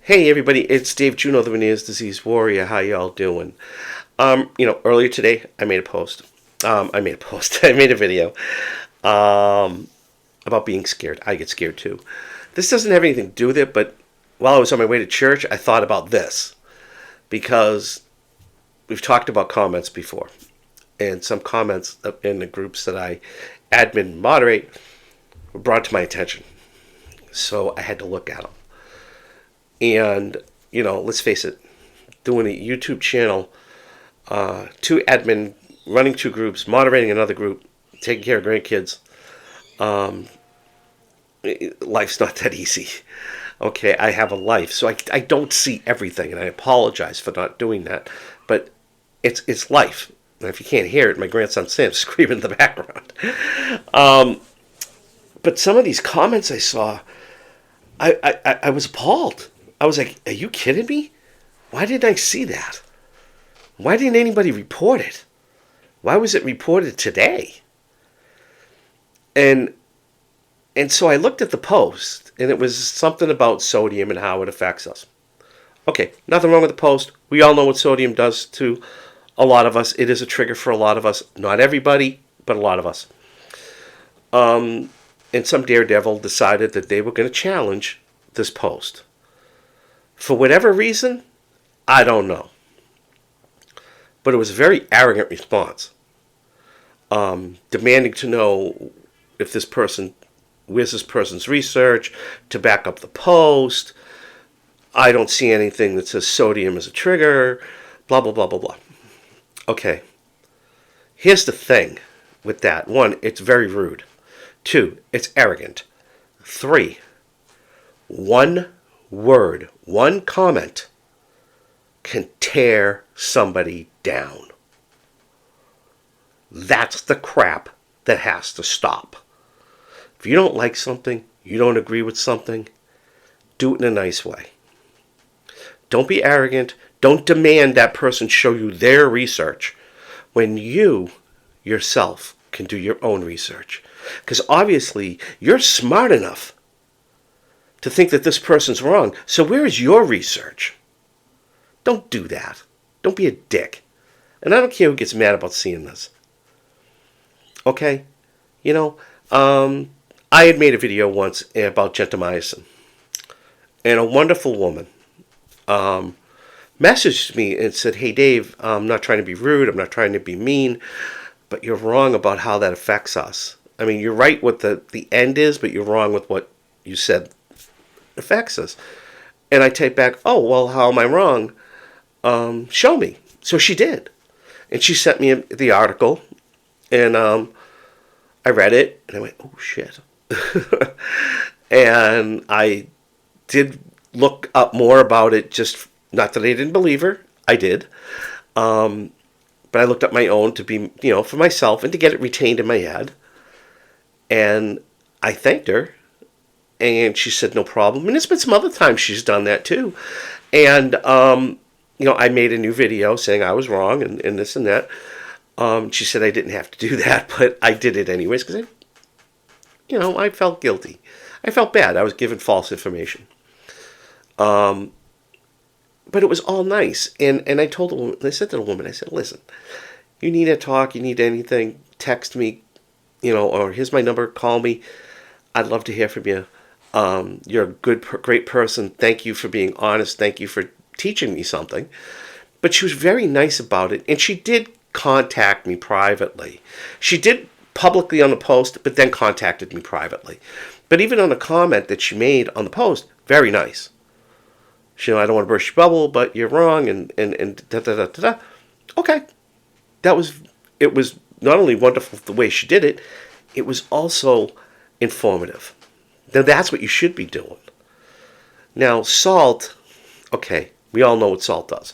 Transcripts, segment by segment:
Hey everybody, it's Dave Juno, the Meniere's Disease Warrior. How y'all doing? Earlier today I made a post. I made a video about being scared. I get scared too. This doesn't have anything to do with it, but while I was on my way to church, I thought about this because we've talked about comments before, and some comments in the groups that I admin and moderate were brought to my attention. So I had to look at them. And, let's face it, doing a YouTube channel, two admin, running two groups, moderating another group, taking care of grandkids, life's not that easy. Okay, I have a life, so I don't see everything, and I apologize for not doing that. But it's life. And if you can't hear it, my grandson Sam's screaming in the background. But some of these comments I saw, I was appalled. I was like, are you kidding me? Why didn't I see that? Why didn't anybody report it? Why was it reported today? And so I looked at the post, and it was something about sodium and how it affects us. Okay, nothing wrong with the post. We all know what sodium does to a lot of us. It is a trigger for a lot of us. Not everybody, but a lot of us. And some daredevil decided that they were going to challenge this post. For whatever reason, I don't know. But it was a very arrogant response. Demanding to know if where's this person's research to back up the post. I don't see anything that says sodium is a trigger, blah, blah, blah, blah, blah. Okay. Here's the thing with that. 1, it's very rude. 2, it's arrogant. 3, one word, one comment can tear somebody down. That's the crap that has to stop. If you don't like something, you don't agree with something, do it in a nice way. Don't be arrogant. Don't demand that person show you their research when you yourself can do your own research. Because obviously, you're smart enough to think that this person's wrong. So where is your research? Don't do that. Don't be a dick. And I don't care who gets mad about seeing this. Okay? I had made a video once about gentamicin. And a wonderful woman messaged me and said, hey, Dave, I'm not trying to be rude. I'm not trying to be mean. But you're wrong about how that affects us. I mean, you're right what the end is, but you're wrong with what you said affects us. And I typed back, oh, well, how am I wrong? Show me. So she did. And she sent me the article. And I read it. And I went, oh, shit. And I did look up more about it. Just not that I didn't believe her. I did. But I looked up my own to be, for myself and to get it retained in my head. And I thanked her. And she said, no problem. And there's been some other times she's done that too. And, I made a new video saying I was wrong and this and that. She said I didn't have to do that, but I did it anyways because I felt guilty. I felt bad. I was given false information. But it was all nice. And I told the woman, I said to the woman, I said, listen, you need a talk, you need anything, text me, or here's my number, call me. I'd love to hear from you. You're a great person. Thank you for being honest. Thank you for teaching me something. But she was very nice about it. And she did contact me privately. She did publicly on the post, but then contacted me privately. But even on a comment that she made on the post, very nice. She I don't want to burst your bubble, but you're wrong, and da da da da da. Okay. It was not only wonderful the way she did it, it was also informative. Now that's what you should be doing. Now salt, okay, we all know what salt does.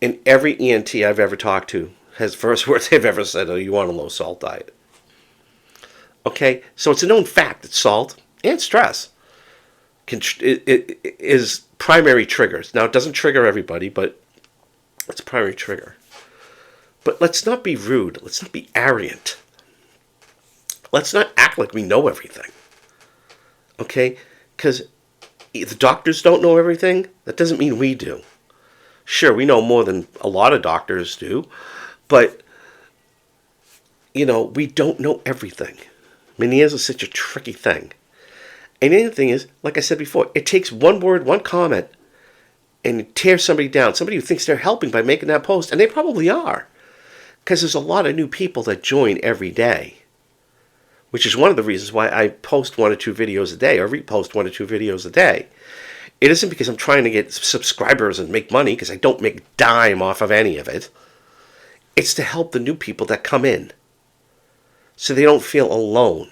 And every ENT I've ever talked to has first words they've ever said, oh, you want a low salt diet. Okay, so it's a known fact that salt and stress it is primary triggers. Now it doesn't trigger everybody, but it's a primary trigger. But let's not be rude. Let's not be arrogant. Let's not act like we know everything. Okay? Because The doctors don't know everything. That doesn't mean we do. Sure, we know more than a lot of doctors do, but we don't know everything. Meniere's is such a tricky thing. And the other thing is, like I said before, it takes one word, one comment, and it tears somebody down. Somebody who thinks they're helping by making that post, and they probably are. Because there's a lot of new people that join every day. Which is one of the reasons why I post 1 or 2 videos a day, or repost 1 or 2 videos a day. It isn't because I'm trying to get subscribers and make money, because I don't make a dime off of any of it. It's to help the new people that come in, so they don't feel alone.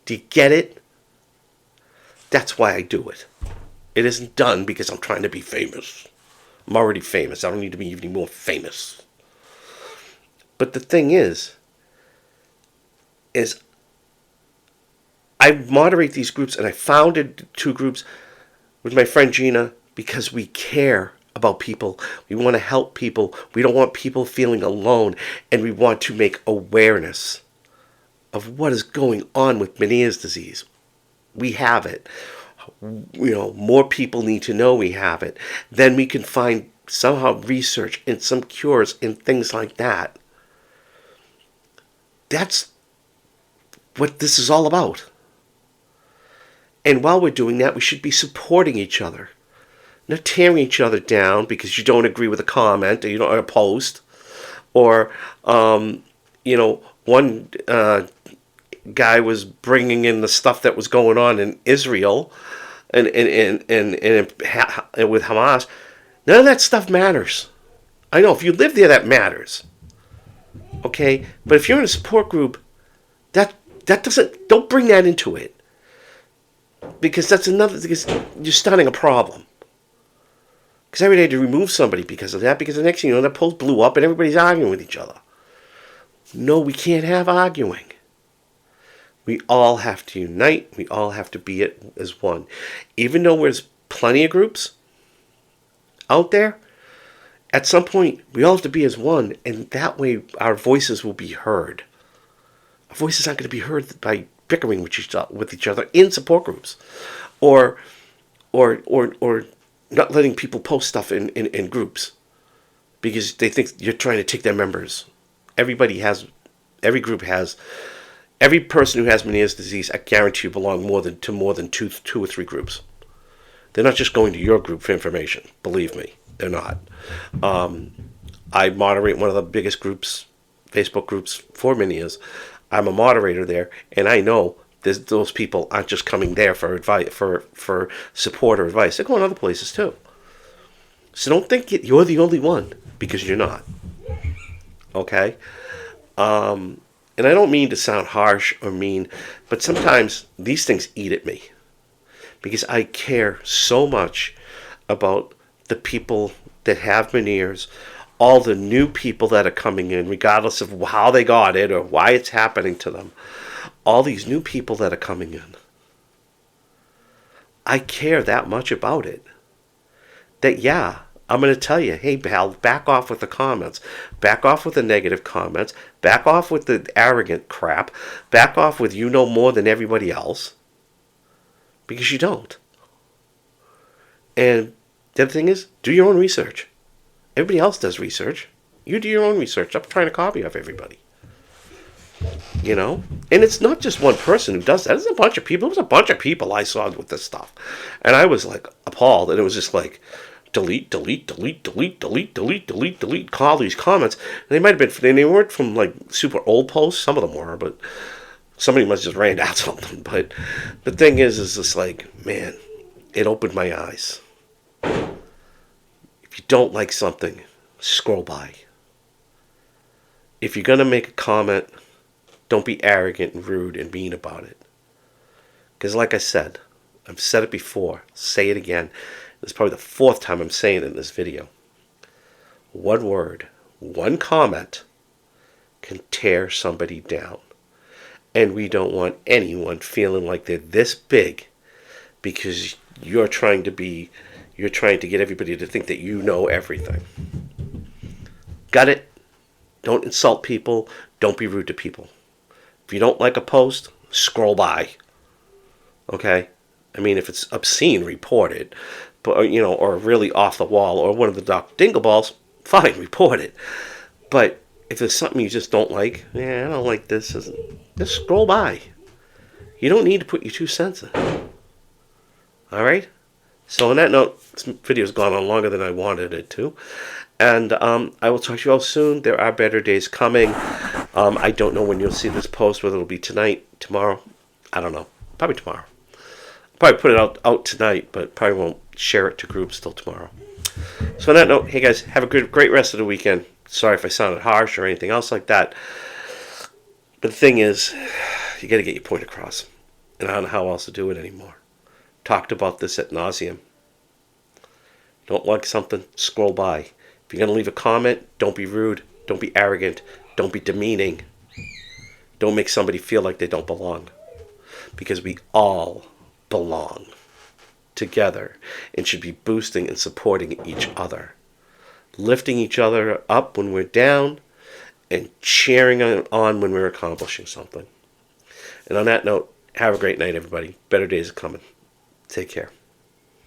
Do you get it? That's why I do it. It isn't done because I'm trying to be famous. I'm already famous. I don't need to be even more famous. But the thing is I moderate these groups, and I founded 2 groups with my friend Gina because we care about people. We want to help people. We don't want people feeling alone, and we want to make awareness of what is going on with Meniere's disease. We have it. More people need to know we have it. Then we can find somehow research and some cures and things like that. That's what this is all about. And while we're doing that, we should be supporting each other. Not tearing each other down because you don't agree with a comment or you don't a post. Or, one guy was bringing in the stuff that was going on in Israel and with Hamas. None of that stuff matters. I know if you live there, that matters. Okay, but if you're in a support group, that don't bring that into it, because because you're starting a problem. Because every day to remove somebody because of that, because the next thing you know, that post blew up and everybody's arguing with each other. No, we can't have arguing. We all have to unite. We all have to be it as one. Even though there's plenty of groups out there, at some point, we all have to be as one, and that way our voices will be heard. Our voices aren't going to be heard by bickering with each other in support groups, or not letting people post stuff in groups because they think you're trying to take their members. Every group has, every person who has Meniere's disease, I guarantee you, belong to more than two or 3 groups. They're not just going to your group for information. Believe me, they're not. I moderate one of the biggest groups, Facebook groups for Meniere's. I'm a moderator there, and I know those people aren't just coming there for advice, for support or advice. They're going other places too. So don't think you're the only one, because you're not. Okay? And I don't mean to sound harsh or mean, but sometimes these things eat at me, because I care so much about the people that have Meniere's, all the new people that are coming in, regardless of how they got it or why it's happening to them. All these new people that are coming in. I care that much about it. That, yeah, I'm going to tell you, hey, pal, back off with the comments. Back off with the negative comments. Back off with the arrogant crap. Back off with you know more than everybody else. Because you don't. And the other thing is, do your own research. Everybody else does research. You do your own research. Stop trying to copy off everybody. And it's not just one person who does that. There's a bunch of people. It was a bunch of people I saw with this stuff. And I was like appalled. And it was just like, delete, call these comments. And they might have been, they weren't from like super old posts. Some of them were, but somebody must have just ran out something. But the thing is just like, man, it opened my eyes. If you don't like something, scroll by. If you're going to make a comment, don't be arrogant and rude and mean about it. Because like I said, I've said it before, say it again. This is probably the 4th time I'm saying it in this video. One word, one comment can tear somebody down. And we don't want anyone feeling like they're this big because you're trying to get everybody to think that you know everything. Got it? Don't insult people. Don't be rude to people. If you don't like a post, scroll by. Okay? I mean, if it's obscene, report it. But, or really off the wall, or one of the Dr. Dingleballs, fine, report it. But if there's something you just don't like, I don't like this, just scroll by. You don't need to put your 2 cents in. All right? So on that note, this video's gone on longer than I wanted it to. And I will talk to you all soon. There are better days coming. I don't know when you'll see this post, whether it'll be tonight, tomorrow. I don't know. Probably tomorrow. I'll probably put it out tonight, but probably won't share it to groups till tomorrow. So on that note, hey guys, have a great rest of the weekend. Sorry if I sounded harsh or anything else like that. But the thing is, you got to get your point across. And I don't know how else to do it anymore. Talked about this ad nauseum. Don't like something, scroll by. If you're going to leave a comment, don't be rude. Don't be arrogant. Don't be demeaning. Don't make somebody feel like they don't belong. Because we all belong together and should be boosting and supporting each other. Lifting each other up when we're down and cheering on when we're accomplishing something. And on that note, have a great night, everybody. Better days are coming. Take care.